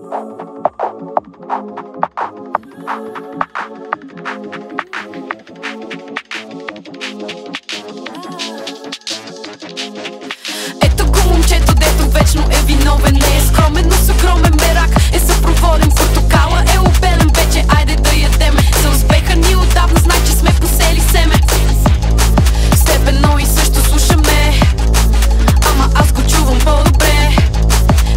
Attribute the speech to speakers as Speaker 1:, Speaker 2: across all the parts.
Speaker 1: Ето го момчето, дето вечно е виновен. Не е скромен, но с огромен мерак. Е съпроводен, портокала е обелен. Вече айде да ядем. За успеха ни отдавна знай, че сме посели семе. С теб едно и също слушаме, ама аз го чувам по-добре.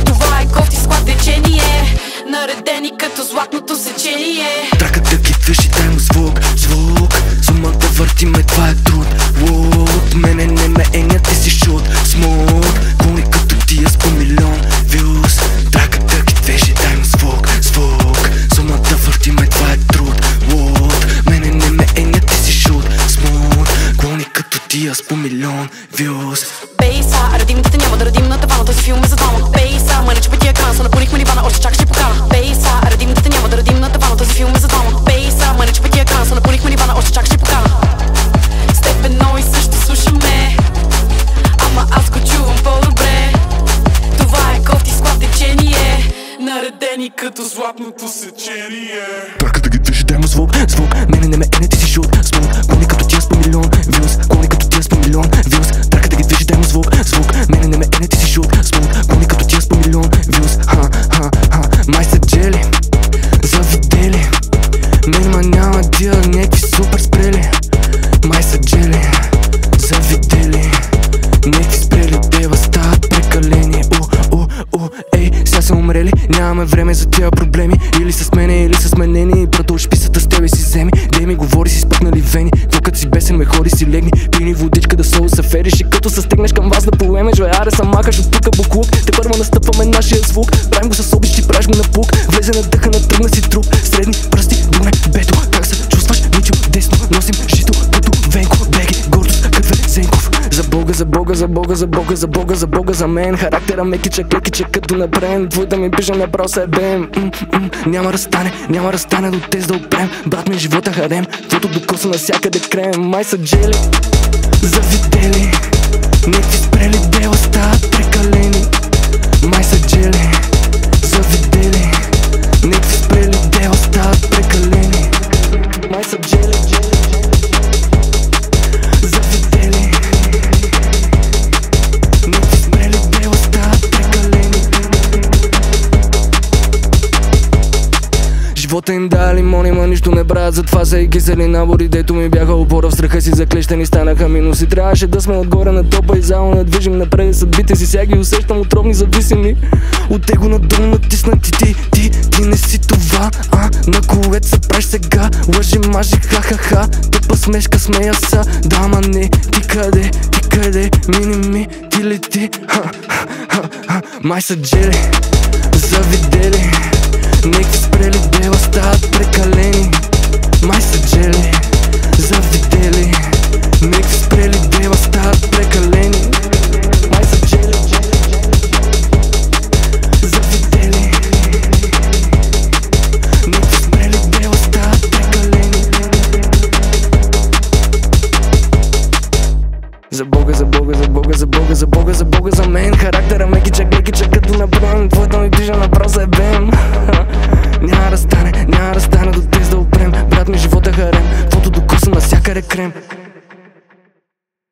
Speaker 1: Това е кофти склад течение, наредени като златното сечение.
Speaker 2: Траката ги движи, дай му звук, звук. Сумата върти ме, това е труд. От мене не ме еня, ти си шут. Смут, коли като тия с по милион вюз. Траката ги движи, дай му звук, звук. Сумата върти ме, това е труд. От мене не ме еня, ти си шут. Смут, коли като тия с по милион вюз.
Speaker 1: Бейса, радимите няма да радим на тавана, този филм е за двама. Бейса, мъне че пътия кран, са напълнихме нивана, още чакаш и покана. Бейса, радимите няма да радим на тавана, този филм е за двама. Бейса, мъне че пътия кран, са напълнихме нивана, още чакаш и покана. С теб едно и също слушаме, ама аз го чувам по-добре. Това е кофти склад течение, наредени като златното сечение.
Speaker 2: Траката ги движи, дай му звук, звук. Мене не ме еня, ти си шут. Смут, коли като тия с по милион вюз. Коли като тия с по милион вюз. Траката ги движи, дай му звук, звук. Мене не ме еня, ти си шут. Смут, коли като тия с по милион вюз. Май са джели, завидели. Мен ма няма дила, някакви супер спрели. Май са джели, завидели. Някакви спрели, дева стават прекалени. Ей, сега са умрели, нямаме време за тия проблеми. Или с мене, или с менени. Продължи писата с тебе си вземи. Дей ми говори си спъкнали вени. Докато си бесен ме ходи си легни. Пини водичка да се усъфериш. И като се стегнеш към вас да поемеш. Аре са махаш от тука буклук. Те първо настъпваме нашия звук. Правим го с обич, ти правиш го на пук. Влезе на дъха, натръгна си труп. Средни пръсти, дуне, бето. Как се чувстваш, Мичо, десно. Носим жито като Венко. Беги, гордост, какве Зенков. За Бога, за Бога, за Бога, за Бога, за Бога, за Бога, за мен. Характера мекичък, лекичък като напрем. Твоята ми пиша направо се бем. Няма да стане до тез да опрем. Брат ми живота харем, твото докоса навсякъде крем. Май са джели, завидели. Някакви спрели, дела стават прекалени. Май са джели, завидели. Някакви спрели, дела стават прекалени. Май са джели, завидели. Някакви спрели, дела стават прекалени. Живота им дали лимони, ма нищо не правят. Затова са и кисели набори, дето ми бяха опора. В страха си заклещени станаха минуси. Трябваше да сме отгоре на топа и заедно движим напред. Съдбите си сега ги усещам отровни зависими. От его надолу натиснати ти не си това, на колец се правиш сега. Лъжи, мажи, ха-ха-ха. Тъпа смешка, смея са. Да, ма не, ти къде, мини-ми, ти лети. Май са джели, завидели. Някакви спрели, дела стават прекалени. Май са джели, завидели. Някакви спрели, дела стават прекалени. Май са джели, завидели. Някакви спрели, дела стават прекалени. За Бога, за Бога, за Бога, за Бога, за Бога, за Бога, за мен. Характера мекичък, лекичък като напрем. Твоята ми пиша направо се бем. Няма да стане до тез да опрем. Брат ми живота харем, твото докоса навсякъде крем.